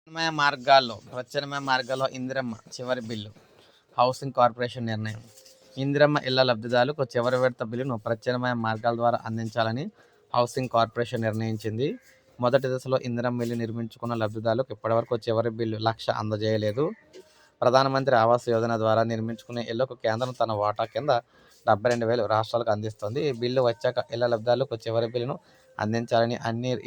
ప్రత్యామ్నాయ మార్గాల్లో ఇందిరమ్మ చివరి బిల్లు. హౌసింగ్ కార్పొరేషన్ నిర్ణయం. ఇందిరమ్మ ఇళ్ల లబ్ధిదారులకు చివరి విడత బిల్లును ప్రత్యామ్నాయ మార్గాల ద్వారా అందించాలని హౌసింగ్ కార్పొరేషన్ నిర్ణయించింది. మొదటి దశలో ఇందిరమ్మ ఇల్లు నిర్మించుకున్న లబ్ధిదారులకు ఇప్పటివరకు చివరి బిల్లు 1,00,000 అందజేయలేదు. ప్రధానమంత్రి ఆవాస్ యోజన ద్వారా నిర్మించుకునే ఇళ్లకు కేంద్రం తన వాటా కింద 72,000 రాష్ట్రాలకు అందిస్తోంది. ఈ బిల్లు వచ్చాక ఇళ్ల లబ్ధిదారులకు చివరి బిల్లును అందించాలని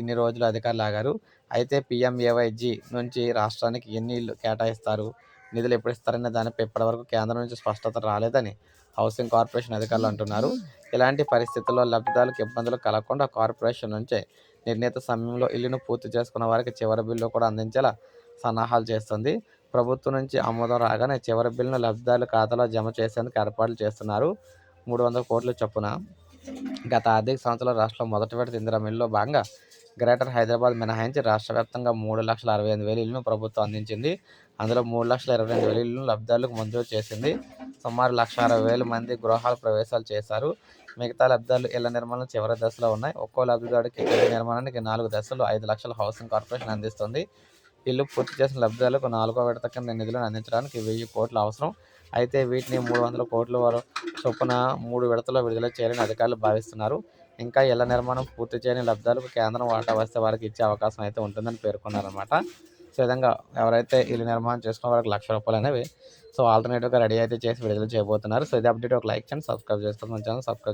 ఇన్ని రోజులు అధికారులు ఆగారు. అయితే పీఎంఏవైజీ నుంచి రాష్ట్రానికి ఎన్ని ఇళ్లు కేటాయిస్తారు, నిధులు ఎప్పుడు ఇస్తారనే దానిపై ఇప్పటివరకు కేంద్రం నుంచి స్పష్టత రాలేదని హౌసింగ్ కార్పొరేషన్ అధికారులు అంటున్నారు. ఇలాంటి పరిస్థితుల్లో లబ్ధిదారులకు ఇబ్బందులు కలగకుండా కార్పొరేషన్ నుంచే నిర్ణీత సమయంలో ఇల్లును పూర్తి చేసుకున్న వారికి చివరి బిల్లు కూడా అందించేలా సన్నాహాలు చేస్తుంది. ప్రభుత్వం నుంచి ఆమోదం రాగానే చివరి బిల్లును లబ్ధిదారుల ఖాతాలో జమ చేసేందుకు ఏర్పాట్లు చేస్తున్నారు. 300 కోట్ల చొప్పున గత ఆర్థిక సంవత్సరంలో రాష్ట్రంలో మొదటి విడత ఇందిరమ్మ ఇళ్లలో భాగంగా గ్రేటర్ హైదరాబాద్ మినహాయించి రాష్ట్ర వ్యాప్తంగా 3,68,000 ఇళ్లను ప్రభుత్వం అందించింది. అందులో 3,22,000 ఇళ్లను లబ్ధిదారులకు మంజూరు చేసింది. సుమారు 1,60,000 మంది గృహాల ప్రవేశాలు చేశారు. మిగతా లబ్ధిదారులు ఇళ్ల నిర్మాణం చివరి దశలో ఉన్నాయి. ఒక్కో లబ్ధిదారుడికి ఇళ్ల నిర్మాణానికి 4 దశల్లో 5 లక్షలు హౌసింగ్ కార్పొరేషన్ అందిస్తుంది. ఇల్లు పూర్తి చేసిన లబ్ధిదారులకు 4వ విడత కింద నిధులను అందించడానికి 1,000 కోట్లు అవసరం. అయితే వీటిని 300 కోట్ల చొప్పున 3 విడతల్లో విడుదల చేయాలని అధికారులు భావిస్తున్నారు. ఇంకా ఇళ్ల నిర్మాణం పూర్తి చేయని లబ్ధిదారులకు కేంద్రం వాటా వస్తే వారికి ఇచ్చే అవకాశం అయితే ఉంటుందని పేర్కొన్నారన్నమాట. సో ఈ విధంగా ఎవరైతే ఇల్లు నిర్మాణం చేసుకున్న వారికి ₹1,00,000 అనేవి ఆల్టర్నేటివ్గా రెడీ అయితే చేసి విడుదల చేయబోతున్నారు. సో ఇది అప్డేట్. ఒక లైక్ చేయండి, సబ్స్క్రైబ్ చేసుకోండి. మన ఛానల్ సబ్స్క్రైబ్